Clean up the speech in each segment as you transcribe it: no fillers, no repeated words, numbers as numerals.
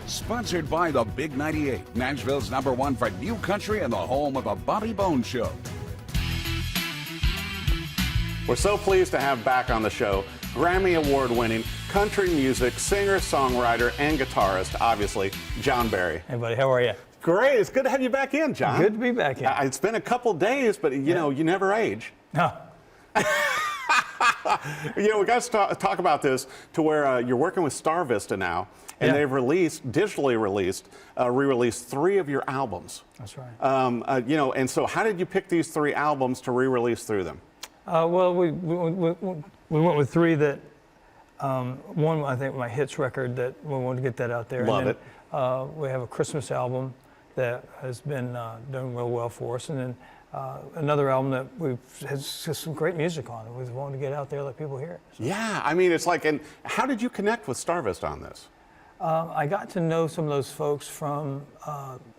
Sponsored by the Big 98, Nashville's #1 for new country and the home of the Bobby Bones Show. We're so pleased to have back on the show Grammy Award-winning country music singer, songwriter, and guitarist, obviously, John Barry. Hey, buddy, how are you? Great. It's good to have you back in, John. Good to be back in. It's been a couple days, but you know, you never age. No. We got to talk about this to where you're working with StarVista now, and they've digitally re-released 3 of your albums. That's right. And so how did you pick these 3 albums to re-release through them? Well, we went with 3 that, one, I think, my hits record that we wanted to get that out there. Love and it. then, we have a Christmas album that has been doing real well for us. And then another album that has just some great music on it. We wanted to get out there, let people hear it. So. Yeah, I mean, it's like, and how did you connect with StarVista on this? I got to know some of those folks from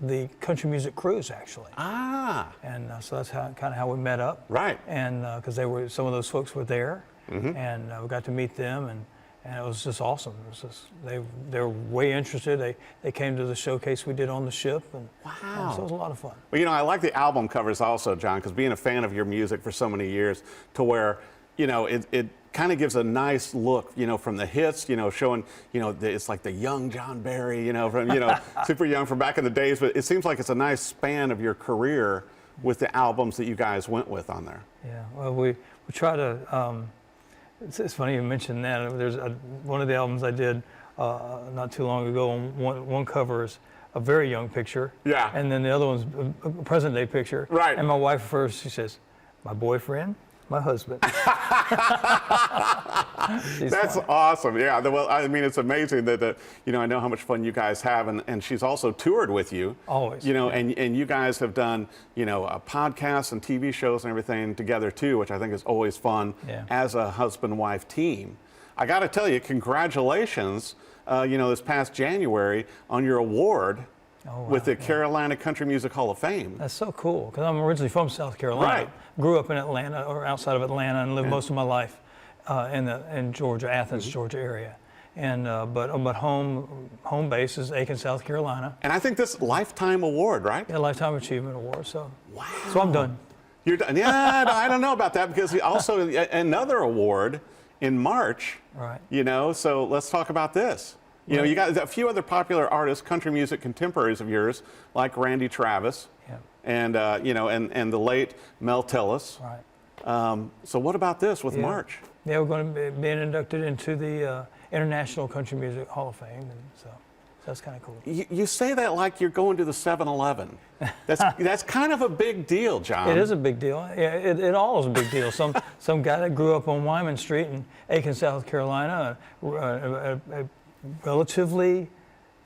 the country music cruise, actually. Ah. And so that's kind of how we met up. Right. And because some of those folks were there, and we got to meet them, and it was just awesome. It was just, they were way interested. They came to the showcase we did on the ship, and so it was a lot of fun. Well, I like the album covers also, John, because being a fan of your music for so many years, to where it kind of gives a nice look, from the hits, showing, it's like the young John Barry, from, super young from back in the days. But it seems like it's a nice span of your career with the albums that you guys went with on there. Yeah, well, we try to, it's funny you mentioned that. There's one of the albums I did not too long ago, one cover is a very young picture. Yeah. And then the other one's a present day picture. Right. And my wife first, she says, my boyfriend, my husband. That's awesome. Yeah. Well, I mean, it's amazing that, I know how much fun you guys have, and she's also toured with you. Always. And you guys have done, podcasts and TV shows and everything together too, which I think is always fun as a husband-wife team. I got to tell you, congratulations, this past January on your award. Oh, wow. With the Carolina Country Music Hall of Fame. That's so cool, because I'm originally from South Carolina. Right. Grew up in Atlanta, or outside of Atlanta, and lived most of my life in Georgia, Athens, Georgia area. And but home base is Aiken, South Carolina. And I think this Lifetime Award, right? Yeah, Lifetime Achievement Award. So. Wow. So I'm done. You're done. Yeah, I don't know about that, because also another award in March. Right. So let's talk about this. You got a few other popular artists, country music contemporaries of yours, like Randy Travis, and and the late Mel Tillis. Right. So what about this with March? Yeah, we're going to be inducted into the International Country Music Hall of Fame, and so that's kind of cool. You say that like you're going to the 7-Eleven. That's kind of a big deal, John. It is a big deal. Yeah, it all is a big deal. Some guy that grew up on Wyman Street in Aiken, South Carolina, relatively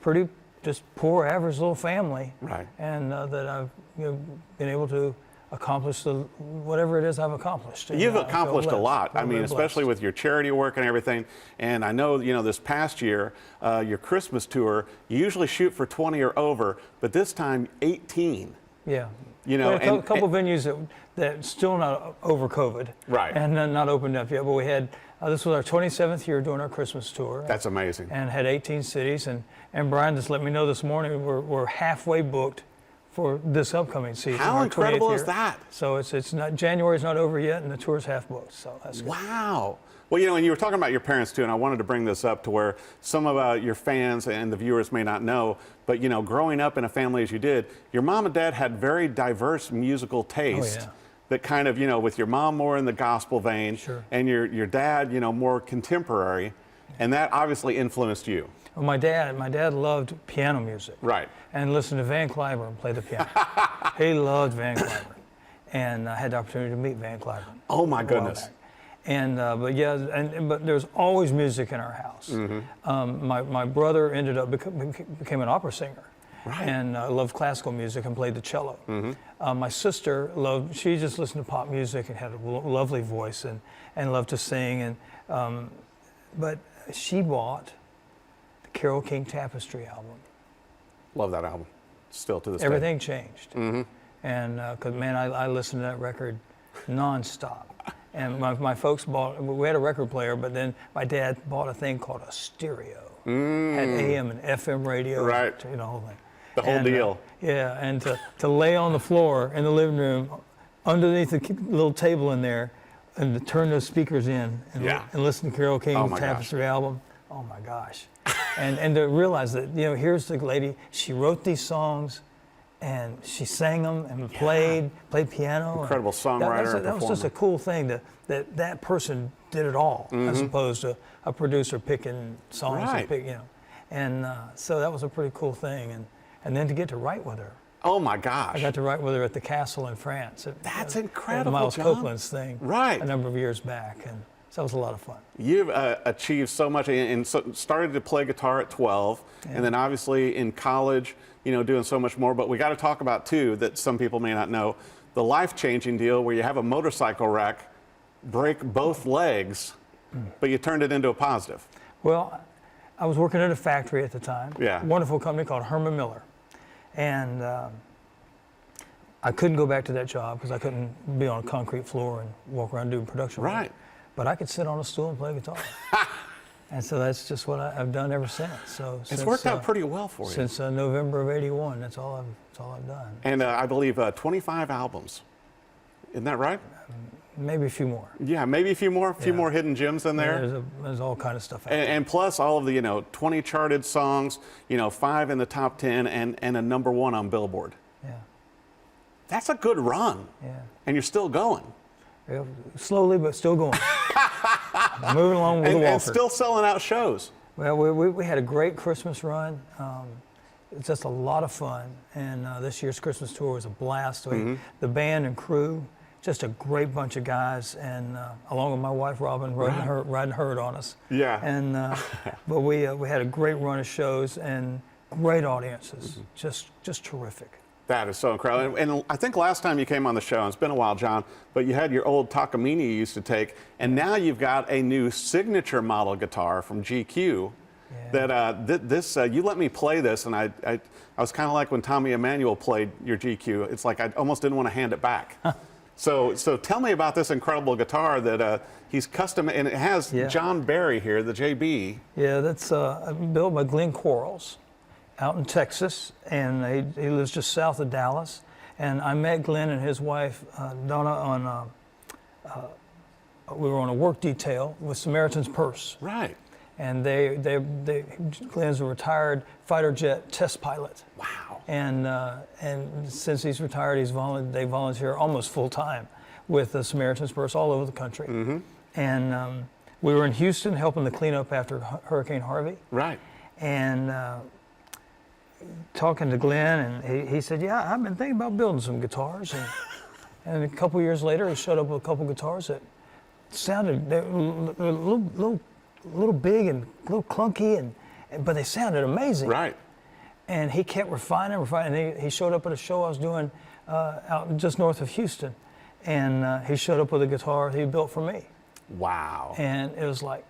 pretty just poor average little family, right? And that I've been able to accomplish whatever it is I've accomplished. You've accomplished a lot. I mean, especially with your charity work and everything. And I know this past year, your Christmas tour, you usually shoot for 20 or over, but this time 18. Yeah. A couple venues that still not over COVID, right? And not opened up yet, but we had. This was our 27th year doing our Christmas tour. That's amazing. And had 18 cities, and Brian just let me know this morning we're halfway booked for this upcoming season. How incredible is that? So it's not, January's not over yet, and the tour's half booked. So that's good. Wow. Well, and you were talking about your parents too, and I wanted to bring this up to where some of your fans and the viewers may not know, but growing up in a family as you did, your mom and dad had very diverse musical taste. Oh, yeah. That kind of, with your mom more in the gospel vein, and your dad, more contemporary, and that obviously influenced you. Well, my dad loved piano music. Right. And listened to Van Cliburn play the piano. He loved Van Cliburn. And I had the opportunity to meet Van Cliburn. Oh my goodness. And, but there's always music in our house. My brother ended up became an opera singer. Right. And loved classical music and played the cello. My sister she just listened to pop music and had a lovely voice and loved to sing. And but she bought the Carole King Tapestry album. Love that album, still to this day. Everything changed. And because man, I listened to that record nonstop. And my folks we had a record player, but then my dad bought a thing called a stereo. Had AM and FM radio. Right. You know, the whole thing. The whole deal. Yeah, and to lay on the floor in the living room, underneath the little table in there, and to turn those speakers in and, and listen to Carole King's Tapestry album. Oh my gosh. and to realize that, you know, here's the lady, she wrote these songs and she sang them and played piano. Incredible songwriter and that was just a cool thing that person did it all, as opposed to a producer picking songs and you know. And so that was a pretty cool thing. And then to get to write with her. Oh my gosh. I got to write with her at the castle in France. That's incredible, Miles John. Copeland's thing. Right. A number of years back. And so that was a lot of fun. You've achieved so much and so started to play guitar at 12, and then obviously in college, you know, doing so much more. But we got to talk about, too, that some people may not know, the life-changing deal where you have a motorcycle wreck, break both legs, but you turned it into a positive. Well, I was working at a factory at the time. Yeah. A wonderful company called Herman Miller. And I couldn't go back to that job because I couldn't be on a concrete floor and walk around doing production work. Right. But I could sit on a stool and play guitar. And so that's just what I've done ever since. So it's worked out pretty well for you. Since November of '81, that's all I've done. And I believe 25 albums. Isn't that right? Maybe a few more. Yeah, maybe a few more hidden gems in there. Yeah, there's all kind of stuff out and plus all of the, you know, 20 charted songs, you know, 5 in the top 10 and a #1 on Billboard. Yeah. That's a good run. Yeah. And you're still going. Yeah, slowly, but still going. Moving along with the walker. And still selling out shows. Well, we had a great Christmas run. It's just a lot of fun. And this year's Christmas tour was a blast. The band and crew, just a great bunch of guys, and along with my wife Robin, riding herd on us. Yeah. And but we had a great run of shows and great audiences, just terrific. That is so incredible. And I think last time you came on the show, and it's been a while, John, but you had your old Takamine you used to take, and now you've got a new signature model guitar from GQ. Yeah. That you let me play this, and I was kind of like when Tommy Emmanuel played your GQ. It's like I almost didn't want to hand it back. So tell me about this incredible guitar that he's custom, and it has John Barry here, the JB. Yeah, that's built by Glenn Quarles out in Texas, and he lives just south of Dallas. And I met Glenn and his wife Donna on we were on a work detail with Samaritan's Purse. Right. And Glenn's a retired fighter jet test pilot. Wow. And since he's retired, they volunteer almost full time with the Samaritan's Purse all over the country. Mm-hmm. And we were in Houston helping the cleanup after Hurricane Harvey. Right. And talking to Glenn, and he said, "Yeah, I've been thinking about building some guitars." And a couple years later, he showed up with a couple guitars that sounded a little big and a little clunky, but they sounded amazing. Right. And he kept refining. And he showed up at a show I was doing out just north of Houston, and he showed up with a guitar he built for me. Wow. And it was like,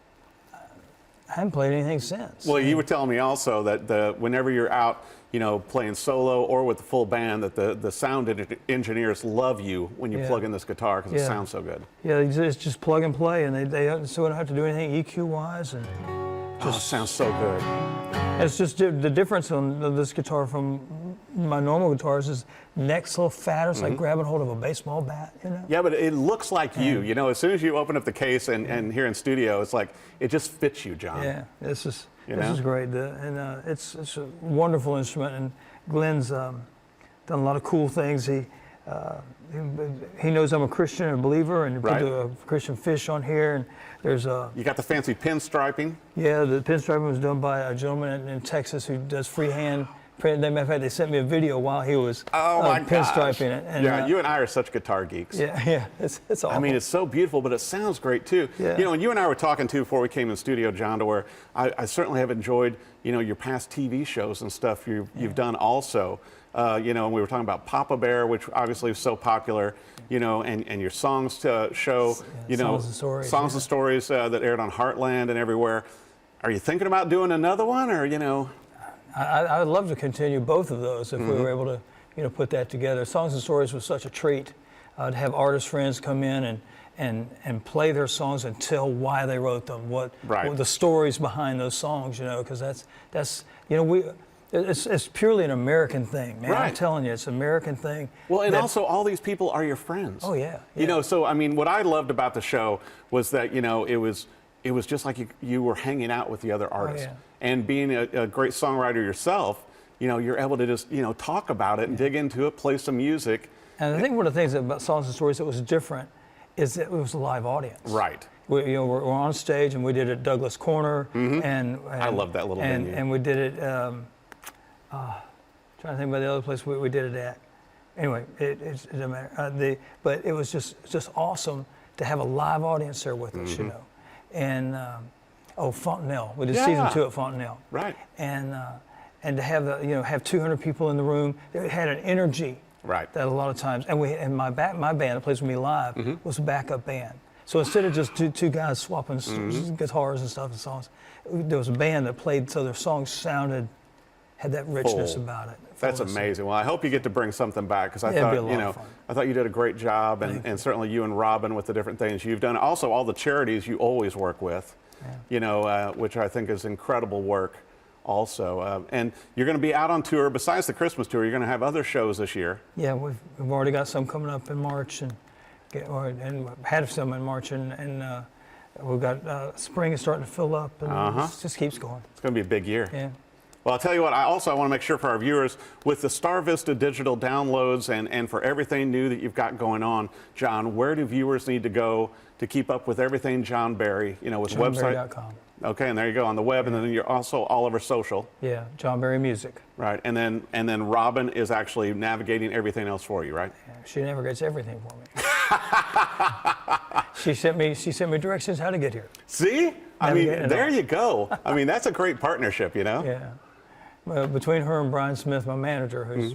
I haven't played anything since. Well, you were telling me also that whenever you're out, you know, playing solo or with the full band, that the sound engineers love you when you plug in this guitar because it sounds so good. Yeah, it's just plug and play, and they don't have to do anything EQ-wise, and just it sounds so good. It's just the difference on this guitar from my normal guitars is neck's a little fatter. It's like grabbing hold of a baseball bat, you know? Yeah, but it looks like you. You know, as soon as you open up the case and here in studio, it's like it just fits you, John. Yeah, this is great. It's a wonderful instrument, and Glenn's done a lot of cool things. He knows I'm a Christian and a believer, and he put a Christian fish on here, and there's a... You got the fancy pinstriping? Yeah, the pinstriping was done by a gentleman in Texas who does freehand print. Matter of fact, they sent me a video while he was pinstriping it. And, yeah, you and I are such guitar geeks. Yeah, it's awesome. I mean, it's so beautiful, but it sounds great too. Yeah. You know, and you and I were talking too before we came in the studio, John, to where I certainly have enjoyed, you know, your past TV shows and stuff you've done also. You know, and we were talking about Papa Bear, which obviously is so popular, you know, and your songs show, you know, Songs and Stories that aired on Heartland and everywhere. Are you thinking about doing another one, or, you know? I'd love to continue both of those if we were able to, you know, put that together. Songs and Stories was such a treat to have artist friends come in and play their songs and tell why they wrote them, what the stories behind those songs, because that's it's purely an American thing, man. I'm telling you, it's an American thing. Well, and also all these people are your friends. Oh yeah. So I mean, what I loved about the show was that it was just like you were hanging out with the other artists, and being a great songwriter yourself. You're able to just talk about it and dig into it, play some music. And I think one of the things about Songs and Stories that was different is that it was a live audience. Right. We're on stage, and we did it at Douglas Corner, and I love that little venue. And we did it. Trying to think about the other place we did it at. Anyway, it doesn't matter. But it was just awesome to have a live audience there with us, And Fontanelle. We did season 2 at Fontanelle. Right. And to have have 200 people in the room, it had an energy. Right. That a lot of times, and my band that plays with me live was a backup band. So instead of just two guys swapping guitars and stuff and songs, there was a band that played so their songs had that richness about it. That's amazing. Well, I hope you get to bring something back, because I thought I thought you did a great job, and certainly you and Robin with the different things you've done. Also, all the charities you always work with, which I think is incredible work. Also, and you're going to be out on tour. Besides the Christmas tour, you're going to have other shows this year. Yeah, we've already got some coming up in March, and had some in March, and we've got spring is starting to fill up, and it just keeps going. It's going to be a big year. Yeah. Well, I'll tell you what, I want to make sure for our viewers, with the StarVista digital downloads and for everything new that you've got going on, John, where do viewers need to go to keep up with everything John Berry, with website? JohnBerry.com. Okay, and there you go on the web, and then you're also all over social. Yeah, John Berry Music. Right, and then Robin is actually navigating everything else for you, right? Yeah, she navigates everything for me. She sent me directions how to get here. See? I mean, there you go. I mean, that's a great partnership, Yeah. Well, between her and Brian Smith, my manager, who's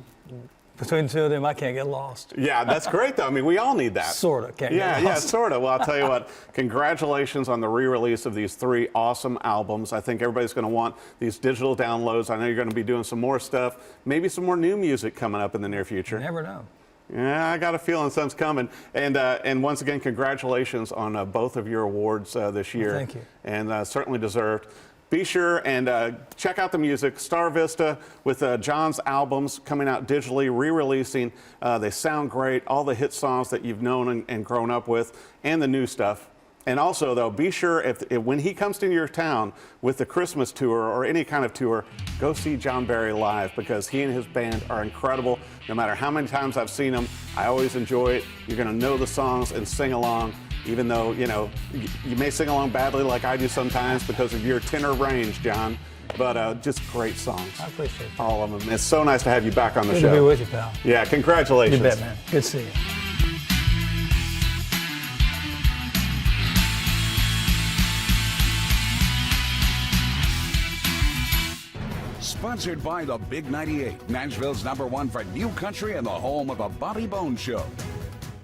between the two of them, I can't get lost. Yeah, that's great, though. I mean, we all need that. Sort of. Can't get lost. Yeah, sort of. Well, I'll tell you what, congratulations on the re-release of these 3 awesome albums. I think everybody's going to want these digital downloads. I know you're going to be doing some more stuff, maybe some more new music coming up in the near future. You never know. Yeah, I got a feeling something's coming. And once again, congratulations on both of your awards this year. Well, thank you. And certainly deserved. Be sure and check out the music. StarVista with John's albums coming out digitally, re-releasing. They sound great. All the hit songs that you've known and grown up with, and the new stuff. And also, though, be sure if when he comes to your town with the Christmas tour or any kind of tour, go see John Berry live, because he and his band are incredible. No matter how many times I've seen them, I always enjoy it. You're going to know the songs and sing along, even though, you may sing along badly like I do sometimes because of your tenor range, John. But just great songs. I appreciate it. All of them. It's so nice to have you back on the show. Good to be with you, pal. Yeah, congratulations. You bet, man. Good to see you. Sponsored by the Big 98, Nashville's #1 for new country and the home of the Bobby Bones Show.